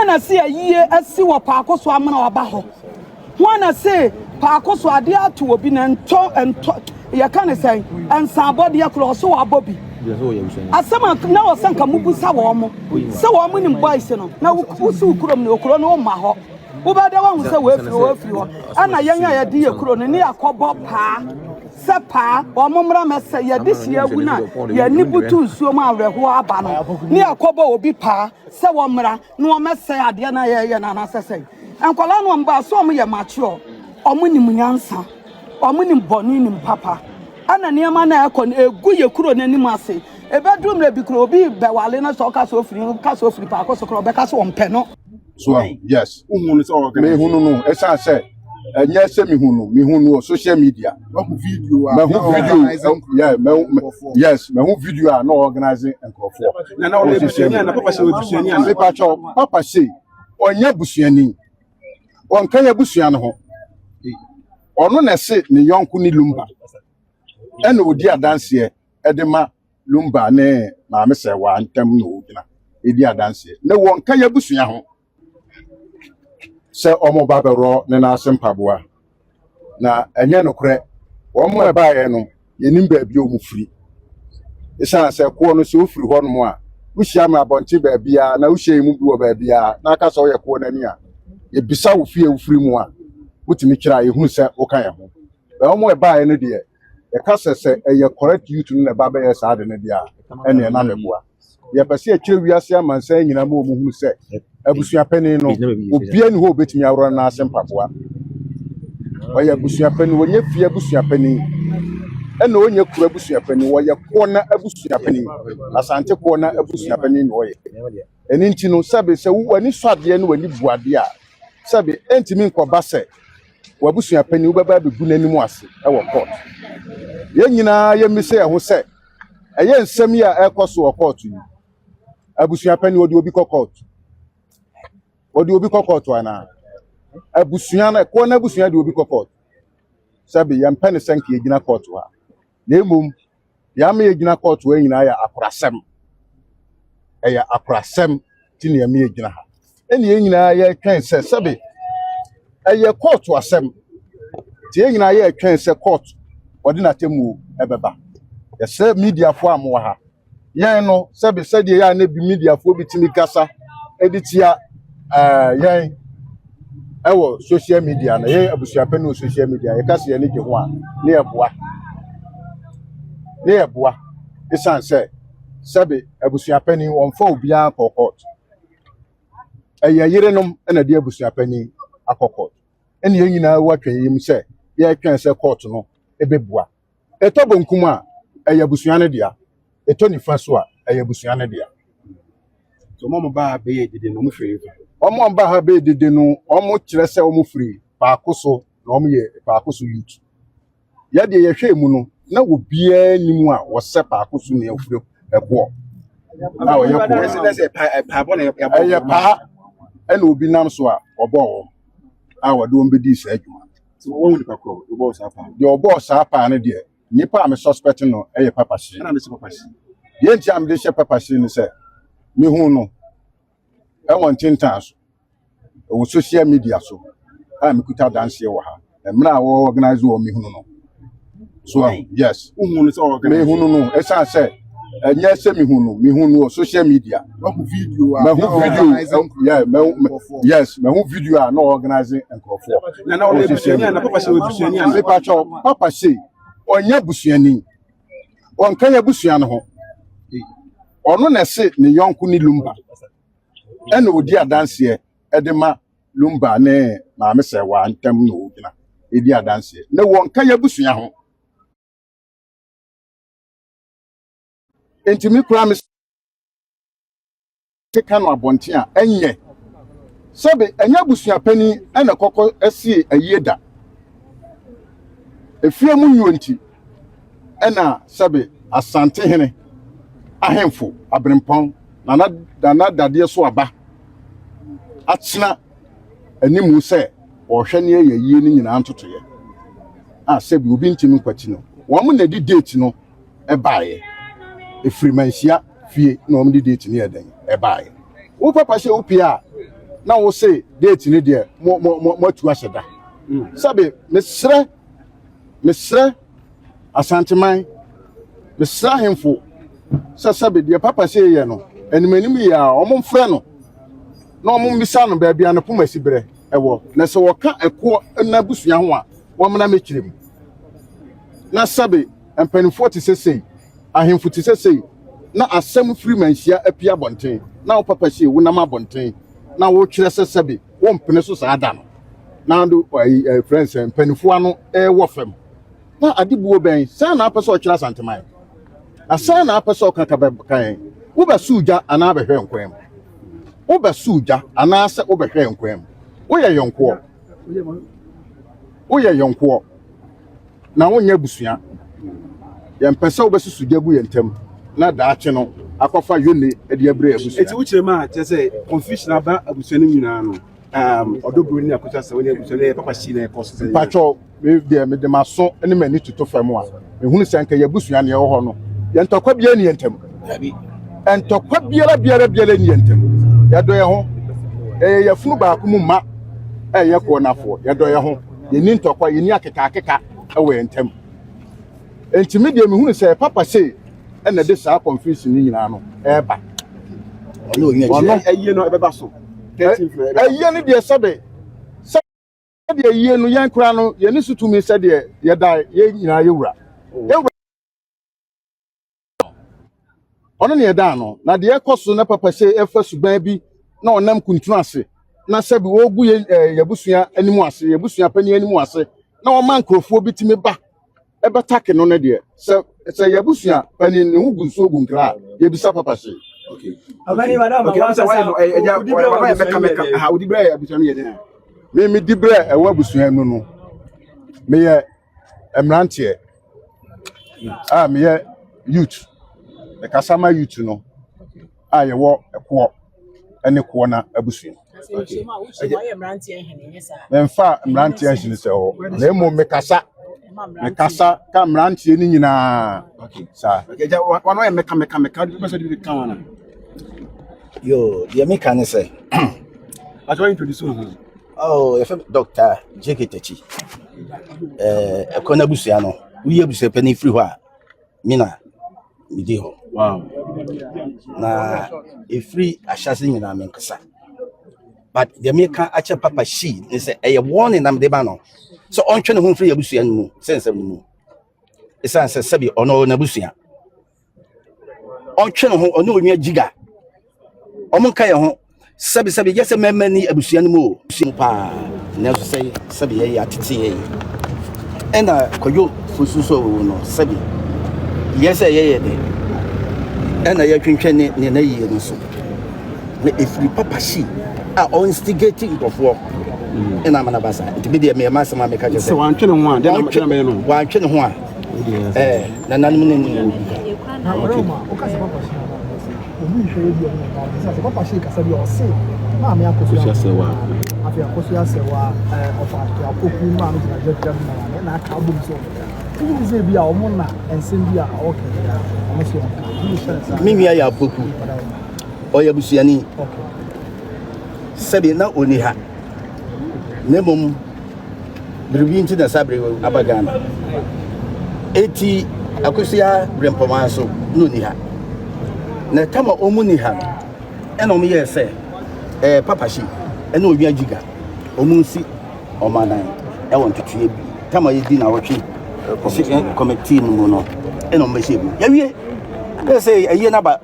Wanna see a year as see what Paco so I'm going to wanna say Paco so I dare to be and talk you can't say and somebody across so a Bobby. As some now some Kamubu Sawamo, so I'm winning bison. Now who's who could no chrono maho. Over the one who say with you, and a young idea chrono near Cobo Pa, Sapa, or Momra Messa, this year winner, ya Nibutu, Suma, Rehua Bano, near Cobo will be Pa, Sawamra, no Messa, Diana, and say. And Colano Bar saw me a mature, or winning Munyansa, or winning Bonin Papa. And a near man, a good cron any massy. A bedroom may be Croby, Bewalena, so castle free, castle free, Pacos, Becas on Penno. So, yes, me who know, as I said, and yes, me who know social media. Yes, my whole video are not organizing and call for. Now, Papa Shee, or Yabusiani, on Kaya Busiano, or non as say, the young Kuni Lumba. And no dear dance here, Edema Lumba, ne, Mamma say, one time no, dear dance here. No one Kaya Busiano. Say omo babero ne na asempabua na enye no kre omo e baaye no yenim baabi o mu firi isa say ko no se ofiri ho no mo a wo hia ma abonche baabi a na wo hia mu bi wo baabi a na aka so ye ko nani a ye bisa wo fie wo firi mu a wotimi kira ye hu se wo kan ye ho e omo e baaye no de ye ka se ye correct youth no na baba ye sa de ne de a ene na meboa ye pese e kire wiase amansan nyina ma o mu hu se Abusuapani no obia ni ho betimi awro na asempaboa oya abusuapani wonye fie abusuapani ena onye kura abusuapani woye ko na abusuapani asante ko na abusuapani no oye eni nti no sabe se wani swade no wani buade a sabe entimi nkoba se wabusuapani wo baba begu nanimu ase e wo court ye nyina ye mise ye ho se eye nsem ya ekoso wo court yi abusuapani wodi obi court Odi obi kokoto ana abusua na ko na abusua de obi kokoto sabi ya mpene sanke yegina koto ha na emom ya me yegina koto wa nyina ya akorasem ya akorasem ti ne me yegina ha eni nyina ya twen se sabi ya koto asem ti nyina ya twen se koto odi na temu ebeba ya se media fo am wa ha yan no sabi sade ya na bi media fo bitimi kasa editia yan ewo social media na ye abusuapani no social media ye kase ye ne ho a ne eboa isan se sabe abusuapani wonfa obia kokot yerenom na de abusuapani akokot ene ye nyina watwe yim se ye twen se court no ebebua etobonkum a abusuane dia etonifa so a abusuane dia so mo ba be ye dide no mo fere omo mba ha be dede no omo kire se omo free paakoso na omo ye paakoso youth ya de ye hwe mu no na obia nimu a wo se paakoso ne afuro eko na wo ye ko se pa bo na ye pa ena obi nam so a obo a wo de ombe di sa adwuma so wo ni pakro obo sa pa de obo sa pa ne de nipa am suspect no ye Papa Shee na me se Papa Shee ye nti am de she Papa Shee ni se mi hu no I want tintas o social media so I me kuta dance wo ha e mra wo organize wo mi hunu no so yes uhunu so organize mi hunu no e san say enye se mi hunu o social media video yeah yes me hu video are no organizing enkrofo na o le busuani na Papa Shee busuani na Papa Shee onye busuani on kan ya busuani ho ono na se ne yonku ni Lumba ena odi adanse edema Lumba ne maame se wa ntam no ogina edi adanse ne won kan ya busua ho entimi kura me te kan abonte a enye sabe enya busua pani ena kokko asie ayeda efie mu nyonti ena sabe asante hene ahemfo abrempon na dade so aba atena animu se o hwe ne ye yie ni nyina ntotoye a se bi obi ntimi kwati no wo mo na di date no e baaye e free manhia fie na wo mo di date ne eden e baaye wo Papa Shee opia na wo say date ni de mo tu ahyeda sabe mesrɛ asanteman mesrɛ hemfo sabe de Papa Shee ye no animanim yi a omomfrɛ no na omombisa no ba bia no poma sibrɛ ɛwɔ na sɛ wɔka ɛko na busua ho a wɔmna mekirem na sabe empanifo te sesei ahemfo te sesei na asɛm firi manhia apia bonten na wo Papa Shee wo nam abonten na wo kyerɛ sɛ sabe wo mpene so saa da no na do friends empanifo ano ɛwɔ fam na adibuo bɛn sɛ na apɛ sɛ ɔkyerɛ asanteman asa na apɛ sɛ ɔkaka bɛkan wo ba suja ana bɛhwɛ nkwam wo ba suja ana sɛ wo bɛhwɛ nkwam wo yɛ yɔnkoɔ na wo nya busua yɛn pɛ sɛ wo bɛsusu gya gu yɛn ntam na daakye no akɔfa yone de abrɛ abusua eti wo kyerɛ ma kyerɛ sɛ confusion aba abusua no nyinaa no ɔdɔbro ni akɔtwa sɛ wo ne abusua no yɛ Papa Shee na ɛkɔ so patwɔ me de maso ne mani tuto fam a ehunu sɛ nka yɛ busua ne ɛwɔ hɔ no yɛn tɔkwa bia ne yɛn ntam entokwa biara ni yentem yado ye ho ye funu ba ku mu ma ye ko nafo yado ye ho ye ni ntokwa ye ni akeka we yentem entimi de me hunu se Papa Shee na de sa confusion ni nyina no ba ono aye no ebeba so aye ni de sabe de aye no yan kura no ye ni sutumi se de ye da ye nyina ye wura ono ne da no na de ekoso na Papa Shee efa suban bi na onam kuntunu ase na sabi ogu yabusua animu ase yabusua pani animu ase na o man krofo bitime ba ebetake no ne de se yabusua pani ne hu gunso gunkra yebisa Papa Shee okay abani madam okay so why no eja why meka ha odibra yabusua no ye den me dibra ewa abusua no me ye emrantie me ye youth the kasama youth no aye wo ekwo ene ko na abusua okay memfa mrantie ahine se ho na emo mekasa ka mrantie ni nyina okay sa okay ja wano ye meka do person dey kan wana yo the meka ne say I try introduce you oh if Dr. Jeketachi ekona abusua no wi abusua pani free ho a mina midi ho wow na free ashase nyina menkasa but the meka acha Papa Shee ne say e warning am de ba no so ontwe ne ho free abusua no mu sense no mu esan se sabi ono na abusua ontwe ne ho ono onwa giga omonka ye ho sabi yese memani abusua no mu pa na so say sabi ye atete ye ena koyo fususo no sabi yese ye de ena ye twentwe ne na yie no so na efri Papa Shee a instigating before ena mana basa nti be me ma sama me ka je so wantwe ne ho a de na me no wantwe ne ho a na nanim ne ni na Roma o ka se Papa Shee obi hwe bi o na se Papa Shee ka se bi o se ma me akoso sewa afia akoso asewa ofa akoku ma no na jekam na aka abum so ni ze bi a o mo na ensem bi a o ke ya o mo so mimi ya apoku o ya busuani okay sabi na oniha nemum dribinti na sabre abagana eti akosia brempoma so no niha na tama omuniha ena omo ye se Papa Shee ena onwa giga omunsi omanan e won twetwe bi tama yedi na wotwe committee no no ena omo shebu yawie ka say aye na ba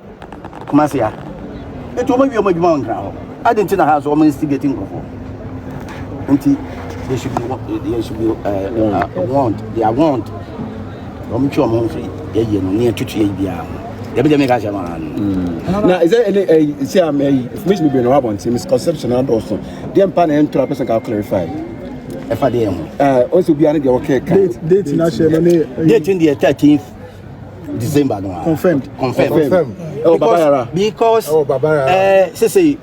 kuma se ya eto omo wi omo djuma on ho adentina ha so omo instigating go until they should be warned. They are warned. I'm sure I'm free. Yeah, no near to bia. They be make a man. Now, is there any say information be no about misconception and also the empire and to a person can clarify. If I am also be an okay date national date in the 13th December no. Confirmed. Because say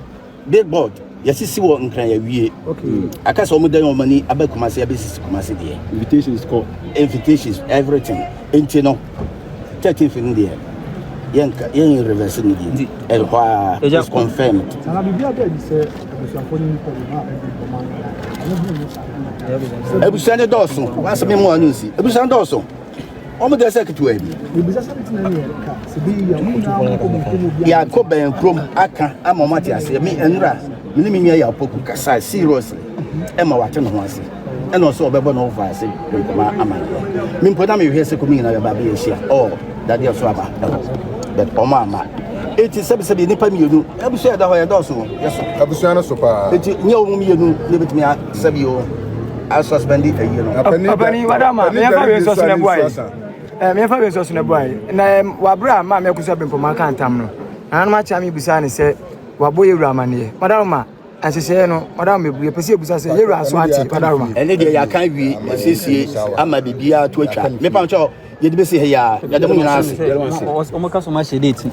big board yes see what nkran ya wie okay akasa omo dan omani abakumase abesisi kumase de invitation is called invitations everything enti no 13th in there yenka yen reverse ni el kwa is confirmed na bibia be di se abusuafo ni ko ma Abusane Dawson, what's me more news? Abusane Dawson. Omo de secretary bi. Ebisa something na here ka. Se bi ya mu na ko bi. Ya ko ben krom aka amomati ase me enra. Me ni me ya poku kasa seriously. E ma wate no ho ase. E no so obebo no over ase. Ma amana. Me mpoda me hwe se ko mi na ba be yeshia. Oh, that dey so aba. But omo ama. 87 nipa mienu. Abusane da ho ya Dawson. Yes. Abusane so pa. Eti nye omo mienu ne betimi asabi o. I suspended a year. Apani, madama, me fa we so na boy. Me fa we so na boy. Na wabra ma me kusa bempo ma kan tam no. An ma cha me busa ne se wabo yewura mane. Madama, asese no, madama me buye pese busa se yewura so ati madama. Ene de ya kan wi asiesie ama bibia to atwa. Me pa ncho ye de be se he ya de mo nyina ase. O mo ka so ma she date.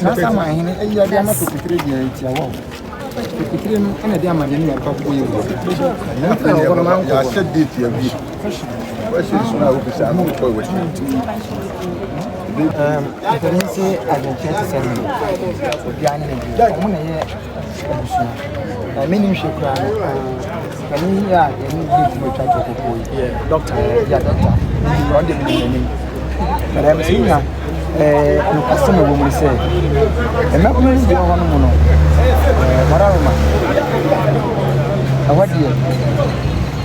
Na sama hene e ya dia ma to kitire dia ti awo. Kitire no ene dia ma ne ya pa ko yewura. Ya said date ya bi. Question is now we say I'm going with Diferense agentete sɛnɛ obiara ne bi ɔmo na yɛ abusua me nim hwɛ kura kani a yɛne bi kuma twa twa kɔkɔɔ yi doctor ya doctor ɔde me nim ɛna me sinya no customer wo mu sɛ ɛmɛko no bi hɔ no mu no mararoma awadiɛ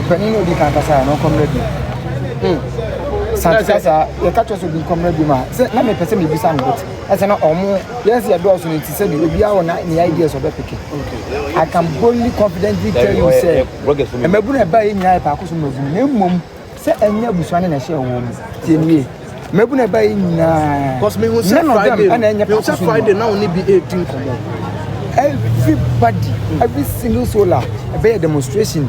kani no di kan kasa no kɔmrɛ bi Sasa ya catch so bi come bi ma say na me pese me bisa no but ese na omo yes ya do so no ti say me obi a na ni ideas of pick. Okay. I can boldly confidently tell you say e mabu na ba yin pa ko so mabu na mmom say enya busuane na share wo mu tie ni mabu na ba yin na because me who say Friday now only be 18 come on. Everybody every single solar a demonstration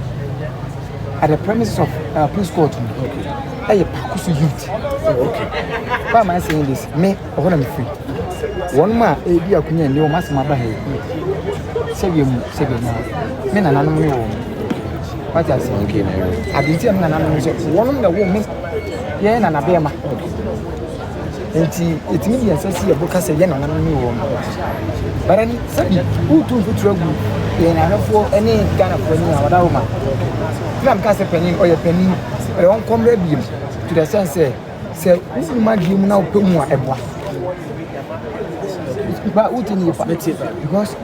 at the premises of police court. Okay. Hey, Pakusu youth. Okay. Why am I saying this? Me, I want to be free. One man, a dear Kunya, no mass my bahay. Save you, men and animal. What I say, okay. I didn't tell an animal. One of the women, yeah, and a bear. It means I see a book as a young animal. But I said, who took trouble? And I have for any kind of penny or whatever. I'm cast a penny or a penny. I won't come ready to the sense say this man give now put more ever. But what in because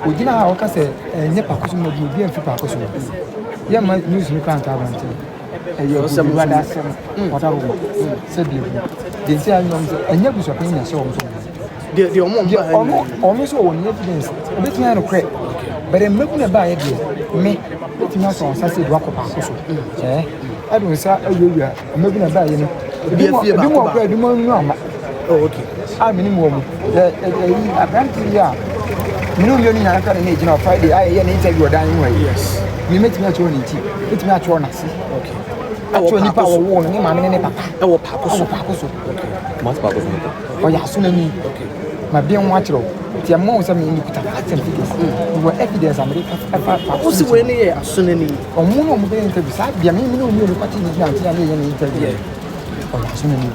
we didn't have a say never custom of you and people custom. Yeah, my news you can't have until you some rather whatever said you. They say and you should pay so the almost all evidence. A bit man of credit. But I'm looking at buy it me. It's not so said walk up. Eh? I don't say you are maybe a buy you know. Oh, okay. I'm minimum. Apparently, yeah. You know, you're not an agent of Friday. I interview a dining way. Yes. You make me at your tea. It's not your nasi. Okay. Actually, power warning him. I'm in a papa. Oh, papa. Okay. What's papa? Oh, yeah, soon. Okay. My being watchful. The amount of me put a fact and figures. You were evidence America. What's the way as soon as on one of the interviews? I mean, you know, you're watching the interview. Oh, soon.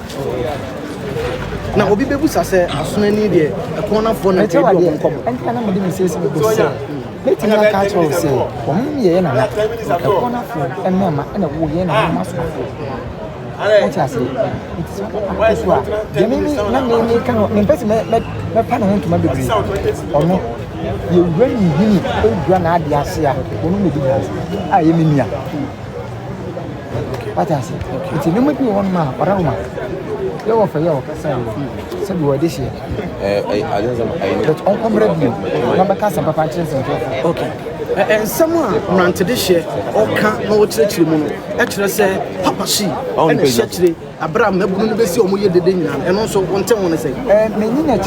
Now, Obi Bebu say as soon as need a corner for the table. And I'm going to say something. Let me catch you say, me and a corner for and mamma and a wood and a master. What I say, it's what the name cannot invest my panel to my degree. Or no, you really need a granada, I am in here. What I say, it's a number one man, or a you offer your said you were this year. I don't come ready. Number cast of Papa Shee. Okay. And someone ran to this year or can't know church. Actually, say Papa Shee and the church. Abraham, never going to be so much the and also one time when I say, Menina,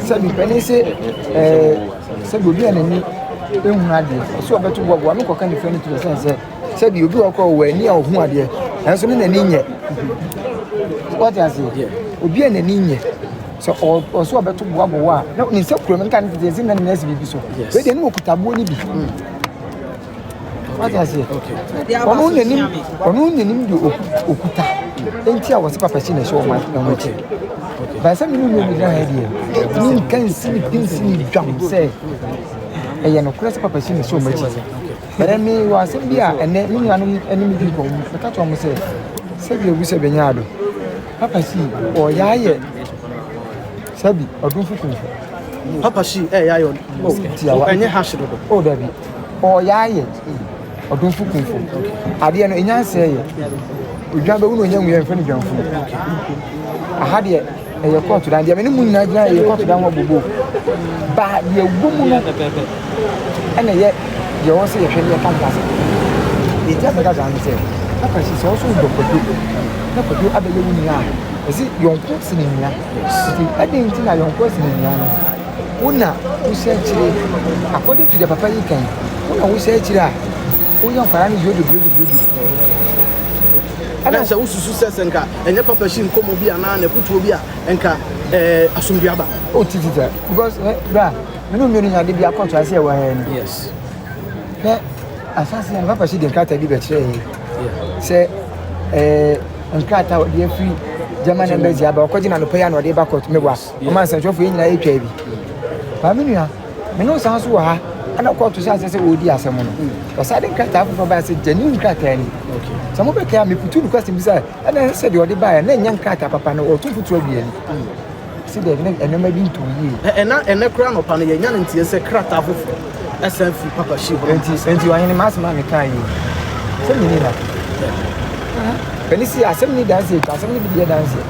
said Penny said, will be an enemy. So about to walk one more kind of friend to the sense, said you do a call where near whom are there, and so many ninja. What I say, will be an enemy. So also about to walk war. No, in some criminal candidates in the next be so. Yes. They didn't walk taboo. What I say, okay. On only him do Okuta. Then I was Papa Shee show my okay. But some people will be idea. You can see the jump say. And of course, Papa Shee is so much. But I mean, you are simply and then you are enemy people. The catch almost said, Sabi, we say Benyado. Papa Shee or Yaya Sabi or Dufu. Papa Shee, oh, and hash it. Oh, Debbie or Yaya or Dufu. I didn't know say, we jump on young we have finished. I had a court to that. The minimum Nigeria, you got to down what we go. But your woman and yet you also a train your campus. It's just because I'm saying, Papa Shee also the producer. Not for you, other women. Is it your person in here? I didn't think I young person in here. Una, we said, according to the Papa, you can. Una, we said, we young parents, you do. And I said, success and car, and your Papa Shee come be a man, a foot and car, Asumbiaba. Oh, teacher, because, you know, meaning I did be a contract here. Yes. As I say, Papa Shee didn't cut a bit of say, and cut out the free German embassy about cutting on the piano or the back of me was. A man said, you're in the HIV. Familia, me know sounds who are, and of course, to say, oh, dear, someone. But I didn't cut out for my genuine cut any. Some of the care me put 2 questions beside, and I said, you're the buyer, and then young cat, Papa, or 2 for 12 years. See, they never been to you. And a crown upon a young and tears a crack of SFP Papa Shee. And you are in a mass man, can you? Send me that. When you see, I send me dancing, I send me the dancing.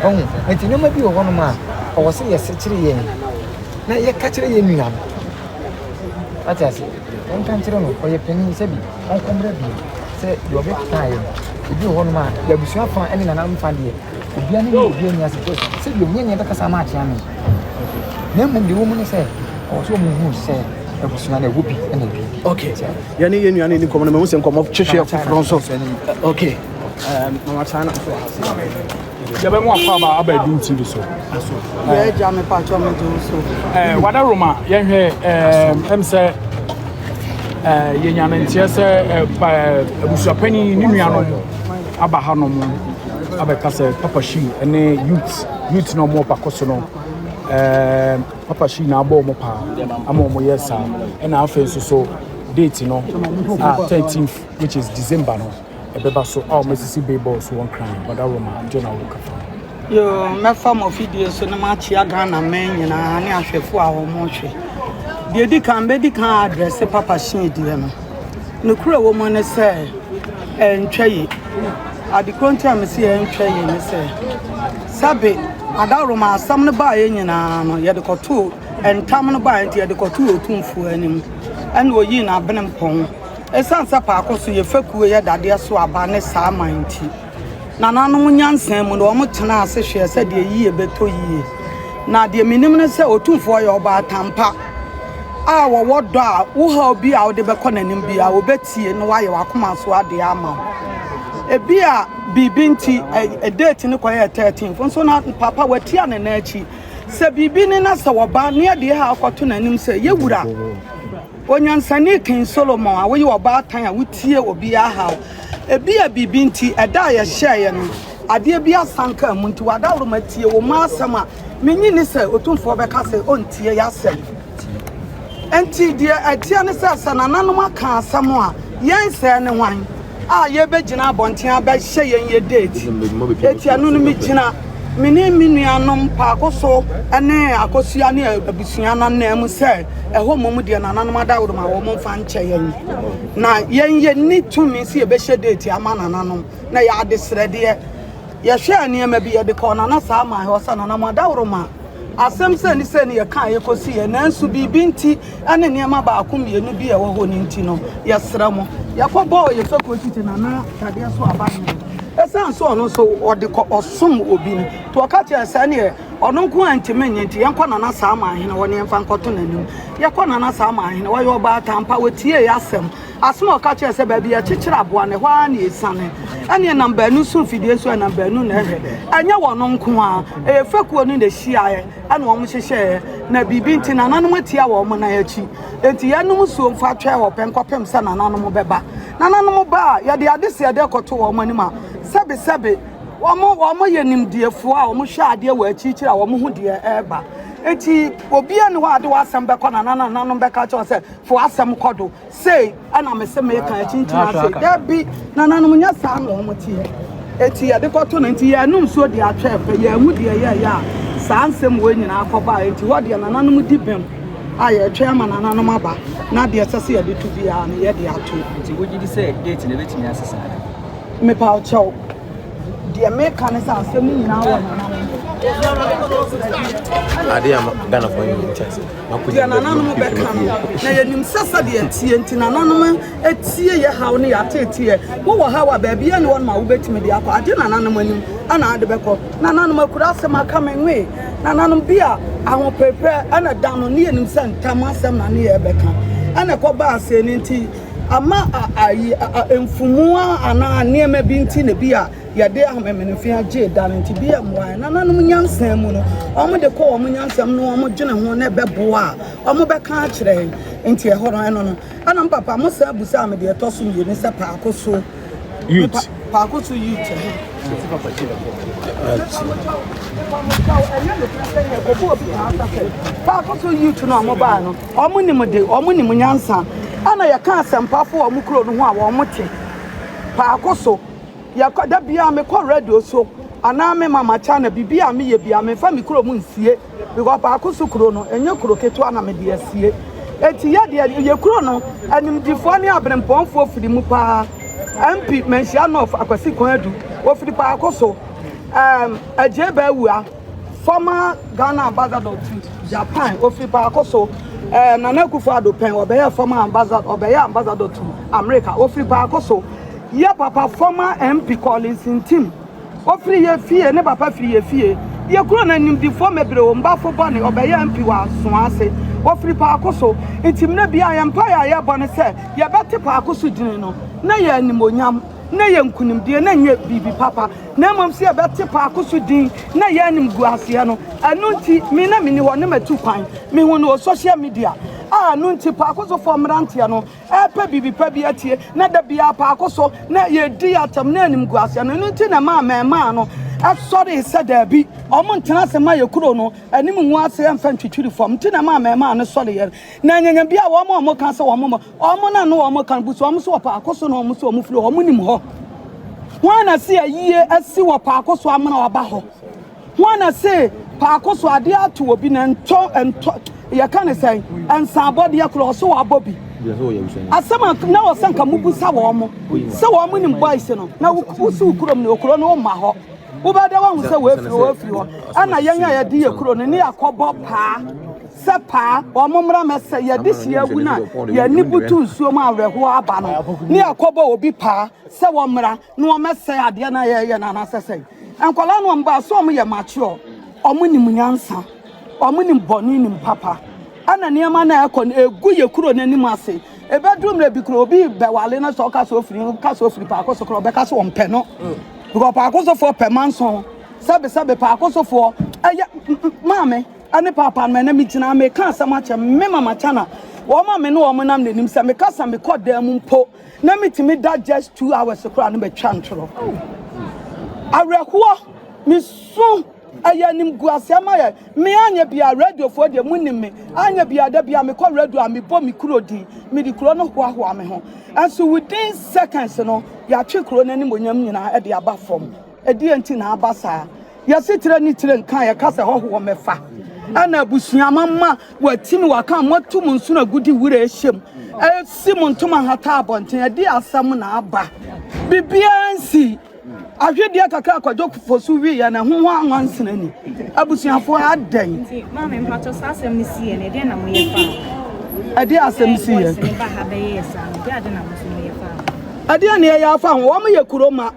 Oh, and you know, maybe you're one man, or say a century. Now you're catching a new. What I say, one country or your penny, say, Uncle Rebbe, say, you're very tired. If you one man, you'll be sure for any and I'm funny. If you're not as a person, say you're near because I'm at Yami. Then the woman said, or so who said, I was not a whoopee energy. Okay, Yanni, you need to come on and come up Cheshire from okay. Mama China. You have more power about doing TV so. Yeah, Jamie Patron so. What a Roma, young hair, say, Yan and Tiasa, Abusuapanii, Nimiano, Abahanom, Abacasa, Papa Shee, and youth no more Pacosono. Papa Shee now bought Mopa, I'm yes, and our face so date, 13th, which is December. No. So our Mississippi boss won't cry, but I will Jonah Walker. Yo, my farm of videos, so no much Yagana men, and I shall for our motion. The Edican medical address, Papa Shee, dear. No cruel woman say, and Chay. At the contrary, Monsieur and Chay, and say, Sabi, Adaroma, some by in Yadako, and Tamana by Yadako 2 for him, and we in our Benham Pong. Esansa paako so ye faku ye dade so aba ne saa manti na nanom nyansan mu no omo tena ase hwe se de yie beto yie na de minim ne se otumfo ye oba tampa a wo wodo a wo ha obi a wo de bekọ nanim bia wo betie no wa ye wakoma so ade ama ebi a bibinti a date ne koye 13 so na papa watia ne na achi se bibi ne na se wo ba ne de ha akoto nanim se ye wura Onyansani kin Solomon a we oba tan a wutie obi aha ebi a bibinti eda ya share no ade bia sanka mu nti wada romatie wo ma asama menyi ni se otumfo be ka se ontie ya asem enti de atia ne se sanananom aka asam a yen se ne hwan a ye begina abonten aba hye yen ye date etia no no mi gina mini minuanom paakoso ene akosua ne abusua na nam se eho mom de nananom adawro ma wo mfa nche yen na yen ye ni tumi se ye be hye date ama nananom na ya de srede ye hwe aniema bi ye de ko na sa ma he osa nanam adawro ma asem se ni ye kan ye kosi ye nansu bibinti ane niema ba akom ye nu bi ye wo ho ni nti no ye sramo ye ko bo ye fako titi nana tade so abanye esan so no so odiko osum obi ni to okache asa ne ono nko antimenye nti yenko nana sa ma ahene woni emfa nkoto nanim yekọ nana sa ma ahene wo yo ba tampa wetie yasem asem okache asa ba bia chichira boa ne hwa na esane ane namba nu so fidie so namba nu na ehwe anya wono nko a efekuo nu de hia ane wo mhyehyɛ na bibinti nananom atia wo mo na yachi enti yanum so mfa twa wo penkopem sa nananom beba nananom ba ya de ade se ade koto wo mo anima Sabi Wamo ye nimdiefo a omo hwa ade wa achichira wamo hu de eba eti obi ane ho ade wasem be kɔ na nanom be ka cho se fo asem kɔdo sei ana me se me ka achichira sei da bi nanom nya sa no omo tie eti ade kɔto na nti ya num so de atwa pe ya hu de ya sa ansem we nyina akɔba eti ho de nanom di bem aye twa ma nanom aba na de sese ya de tu bia na ye de ato nti wogi di say date na betimi asesa me pa o chow de me kan sa asem nyina wo nanom ade am Ghana for you chance makuja nanom be kan na yenim sesa de atie nti nanom atie ye haw ne ya tetie wo hawa ba bia ne won ma wo betimi de akɔ ade nanom anim ana ade be kɔ nanom akura asem aka menwe nanom bia ahwo pepe ana dan no ne yenim se ntam asem na ne ye be kan ana kɔ ba ase ne nti ama ayi emfumu ana niema bi nti ne bia yade ahomemene agye dan nti bia mwa nanom nyansan mu no omo de kɔ omo nyansam no omo dwene ho na bɛboa omo bɛka akyerɛ nti ɛhɔ no ɛno no ana papa mo sa busa me de ɛtɔ so yene sɛ paako so youth paako so youth Papa Shee paako so youth no omo ba no omo nim nyansa ana ya ka asempafo omo kuro no ho a wo mo te paako so ya da bia me kɔ radio so ana me mama cha na bibia me ye bia me fa me kuro mu nsie because paako so kuro no enye kuro keto ana me de asie eti ya de ye kuro no anim difo ne abrempɔnfo firi mu pa MP mention of akwasi kwadu wo firi paako so ajeba wua former Ghana ambassador to Japan wo firi paako so Nana Akufo-Addo pen obeya former ambassador to America wo firi paako so ye papa former MP Collins team ofri ye fie ne papa firi ye fie ye kuro na nimdifo mebre wo mbafo bone obeya MP wa so ase ofri paako so intim na bia ye mpa ya bone se ye bete paako so din no na ye animonyam na ye nkunimdie na nye bibi papa na mom se ye bete paako so din na ye anim guase no anu nti me na me ni ho ne matu kwan me hu no social media no nti paako so for mrantia no epe bibi pa bi atie na da bia paako so na ye di atam na anim guase no nti na ma no sorry said there be omo ntena se ma ye kuro no anim nwu ase emfa ntwitwiri fom nti na ma no sorry ye na nyanya bia wo mo kan se wo mo na no wo mo kan buso wo so paako so no wo so wo firi wo mo nim ho wana se ayie asi wo paako so amana wa ba ho wana se paako so ade ato obi na ento ya kan say ensa body ya kuro so wa bobi asama na wo sanka mubusa wo mo se wo mo nim boys no na wo su kurom ne okuro no ma ho wo ba da wo se wo afiri ho ana yanya ya di ekuro ne ne akobo pa se pa wo momra mese ya di sia wu na ya ni butu nsuo ma aweho aba no ne akobo obi pa se wo mra no wo mese ade na ye na sese enkola no mba so mo ye mature omo nim nyansa omo nim boni nim papa ana niema na ekɔ egu ye kuro nanim ase ebedrum le bi kuro obi bewale na so ka so firi paako so kuro be ka so ompe no because paako so for pemanson sabe paako so for mame ane papa me na mi tina me ka asama che me mama chana wo mame no wo mo nam nanim se me ka sa me kɔ da mu mpo na mitimi da just 2 hours kuro na be twa ntro awerɛhoɔ mi so ayanim guase amaye me anya bia radio for de munim me anya bia da bia me kɔ radio a me bɔ me kuro di me di kuro no hoahoa me ho and so within seconds no ya twe kuro na nim onyam nyina e de aba fom e di enti na aba saa ya sitire ni tire nkan ya kasa hoho mefa ana busuamama watimi waka motum nsu na gudi wure ehyem e sim ntoma hata abonten e di asam na aba bibiansi ahwedia kakra akwadwo fosu wi ya na ho anwansena ni abusuafo adan ma me mpato sasem ni sie ne de na mo ye fa ade asem sie ye ba ha be ye sa de ade na mo so ye fa ade na ye afa ho wo mo ye kuroma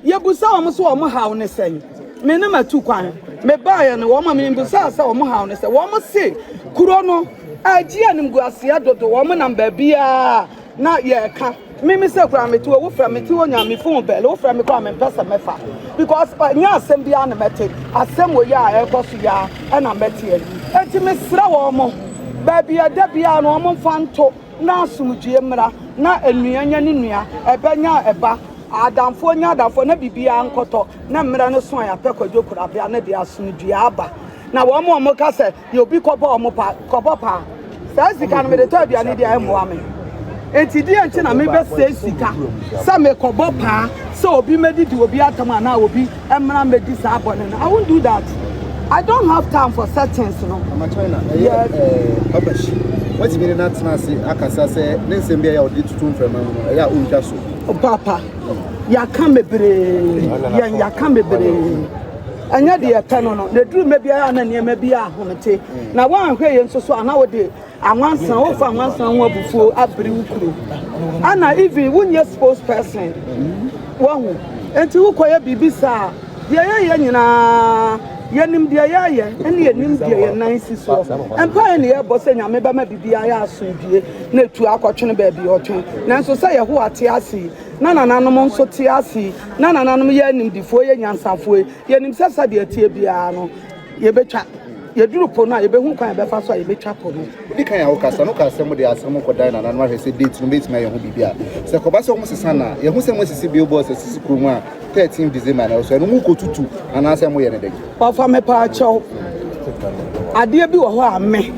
ye busa wo mo so wo mo hawo ne sen me na matu kwan me ba ye no wo ma me busa sa wo mo hawo ne sen wo mo se kuro no agie anim guase adodo wo mo namba bia na ye ka mimi se kura me to wo fra me ti wonya me phone bell wo fra me kura me pesa mefa because nya asem bia na mete asem wo ya e koso ya e na mete e enti me sra wo mo ba bia da bia no mo fanto na asumdue mra na enuanya ni nua e benya eba adamfo nya adamfo na bibia nkoto na mmera no so ya pekwadwo kurabia na de asomdua aba na wo mo ka se ye obi kobo mo pa kobo pa sa sika no me de to aduane de ayemo ame enti di enchi na me be se sika sa me kobo pa so obi medidi obi atama na obi emra medi sa abone na I won't do that. I don't have time for such things, you know. I'm China. Papa Shee. What's been that nasi? Akasa say, "Nense mbia ya odi tutu mfrema no. Ya unja so." Oh papa, ya kambebre, ya kambebre. Anya de peno no. The dream maybe ya na niam bia ahomete. Na wan hwe ye nso so ana wo de anwansan wo fa anwansan wo abufuo abri ukuro. Ana even wunye spokesperson. Wo enti wo koye bibisa. De ye nyina yenim dia yaye ene yenim dia ye nansi so empire ne ye bosse nyame ba ma bibia ya asundie na tu akotwene ba bi otwen nanso se ye ho ate ase na nananom nso te ase na nananom ye anim difo ye nyansafo yenim se sa de atie bia no ye betwa ye duru po na ye behu kwan be fa so ye betwa po no di kan ya wo kasa no kasa mo de asem ko dai na nananom ahwe se date no beti ma ye ho bibia se ko ba so mo sesa na ye ho se mo sisi billboard se sisi kromu a 13 December na so no mu ko tutu anase mo ye ne dege ofa me pa acho ade bi wo ho a me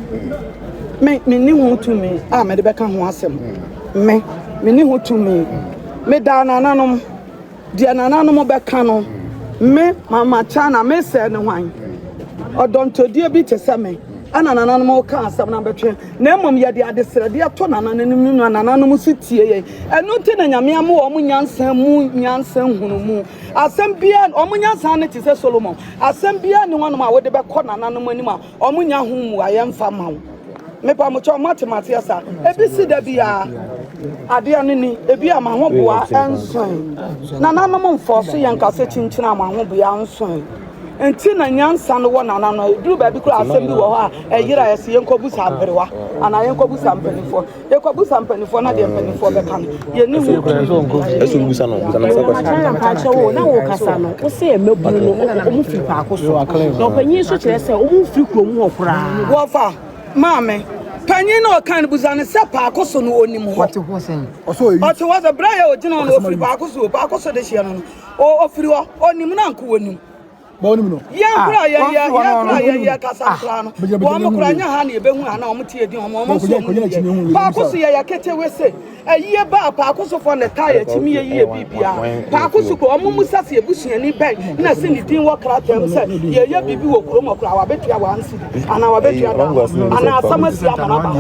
ni hu to me a me de be ka ho asem me ni hu to me da nananom de nananom be ka no me mama chana me se ne hwan odontodie bi te se me ana nananom ka asem na betwe na emom ye de adesrede to nananom nananom sitie ye eno te na nyame am wo nyansan hunu mu asem bia omunyansan ne te se Solomon asem bia ne honom a wo de be kɔ nananom anim a omunya hu mu ayemfa mawo me pa mo cho mathematics a ebi si da bia ade ane ni ebi ama ho boa enson nananom mfo so yanka se chinchina ama ho boa enson enti na nyansa no wona na no duru ba bi kura asem bi wo ho a eyira yesi yenkobusa amperewa ana yenkobusa ampenifo yenkobusa ampenifo na de ampenifo be kan ye ni hu eso busa no busa na sa question na ka chewo na wo kasa no wo se emeburu no omu firi pa akoso no panyin so kire se omu firi kurom ho kura wo fa maame panyin no kan busa ne se pa akoso no onim ho What was saying? oto was a braya ogina no ofiri pa akoso de hia no o ofiri ho onim na nko onim no. Ya kura ya kasa kura no. Wo mo kura nya ha na ebehu ana o mtie din o mo so. Pa akoso ya kete wese. Ayiye ba pa akoso fo ne tire chimi ye bibia. Pa akoso ko o mo musase ebusuani pen na se ni din wo kra tem se ye bibi wo kuro mo kura wa betua wa ansi. Ana wa betua da. Ana asamasi amana ba.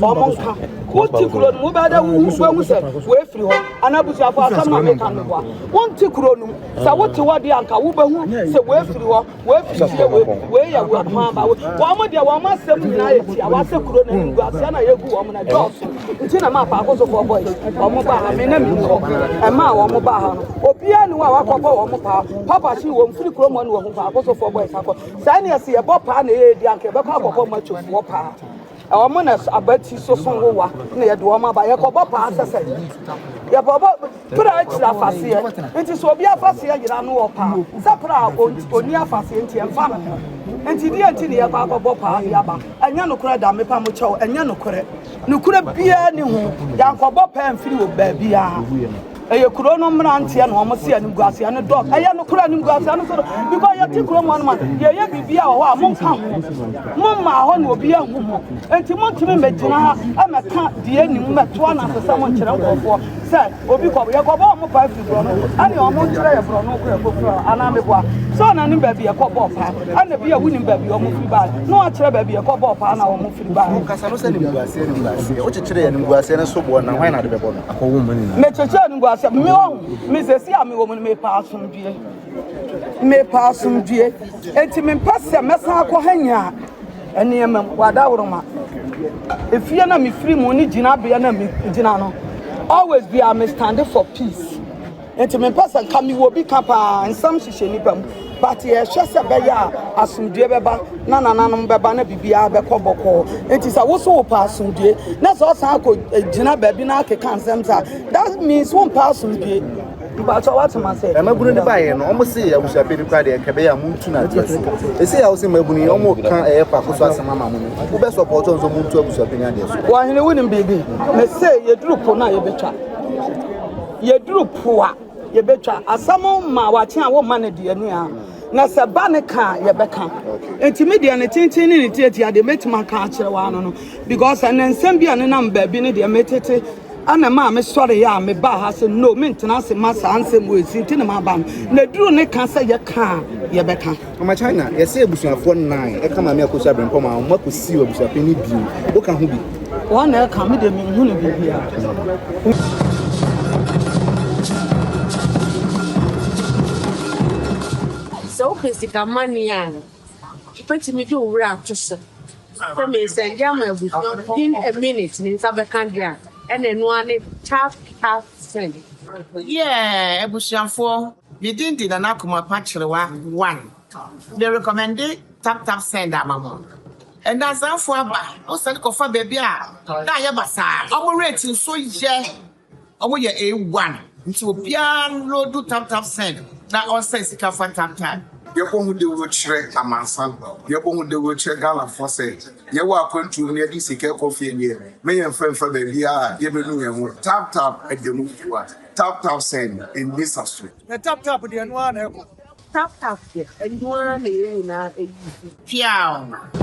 O mo nka. Wo ti kuro no ba da wu hu se wo efiri ho. Ana busu afo asama me kan no wa. Wo ti kuro no sa wo ti wade anka wo behu se we free wo we ya wo ma ba wo mo dia wo ma sem nyina ye ti awase kuro na ngu ase na ye gu wo mo na dos nti na ma pa akoso for boy wo mo ba ha me na mi ko e ma wo mo ba ha no obia ni wa akọpa wo mo pa Papa Shee wo free kuro mo na wo pa akoso for boy sako sa na se ye bo pa na ye di anka be ko akọpa ma chu wo pa e wo na abati so so wo wa na ye de wo ma ba ye ko bo pa asese ya baba pra chira fase enti so obi afase yira no wo pa sa pra oni afase enti emfa enti di enti ne ya kwa akọbọ pa ya ba anya no kura da me pa mo chew anya no kura bia ni ho ya akọbọ pa emfiri wo ba bia eye kuro no mrante na omo se ani guase ani dog eye no kura ni guase ani so because ya ti kuro mo no ma ye bibia wo a mo nka ho mo ma ho na obi ahu mo enti mo ntimi megina ha ameka die ni mo meto na so mo nkire nkofo se obi ko ye ko ba mo pa fi bro no ani omo nkire ye bro no ko kofo ana me boa so na ni ba bi ye ko bo pa ana bi ya wuni ba bi omo fi ba no a kire ba bi ye ko bo pa na omo fi ba kasa no se ni guase o chechire ye ni guase na so bo na hwan na de be bo no akowo mani na me chechire ni guase me se si ami wo mo me pa asomdue enti me passe mesa akọ hanya ene em wada woroma efie na me free mo ni gina bia na me gina no always be am standing for peace enti me passe ka mi wo bi kapa nsam hihye ni bam but ye hwese be ya asomdue beba na nananom beba na bibia be koboko enti sa wo so pa asomdue na so san akọ gina ba bi na akeka nsam sa that means one person be but what am I saying? I'm going to buy and almost say I was a bit crowded and Cabea Moon tonight. They say I was in my bunny almost can't air Pacosa and Mamma. Who best support on the moon to Abusuapanii? Why, he wouldn't be. Let's say you drew Pona, you betcha. You drew poor. ye betwa asamo ma wache a wo ma ne de anu a na se ba ne ka ye beka enti media ne tintin ne tiati ade metima ka akere wa no because ensem bia ne nam ba bi ne de metete ana ma me sori ya me ba ha se no me ntena se ma sa ansem we sinti ne ma ba na duru ne ka se ye ka ye beka Mama China ye say ebusuafo 9 e kama me akosi abrempom a mo akosi abusuapani bi wo ka ho bi one e ka me de me hu ne bibia so physical money and pretty me do work to so me send jam in a minute in Sabakandia and then one tap send yeah ebusuafo me din di na akoma pa kirewa 1 they recommended tap send amamo and that's how for aba o send ko fa baby a na ya basa omo rate so ye omo ye A1 nti obia no do tap send na on say sika fa tap yɛbɔ hu de wo kyerɛ amansan yɛbɔ hu de wo kyerɛ Ghana for say yɛwɔ akwantu ne yɛde sika kɔfie nie me yɛn fɛmfa baabi a yɛbɛnu yɛn ho tap ɛdɛmu fuwa tap send in this aso na tap de no ana ɛkɔ tap and one na e piao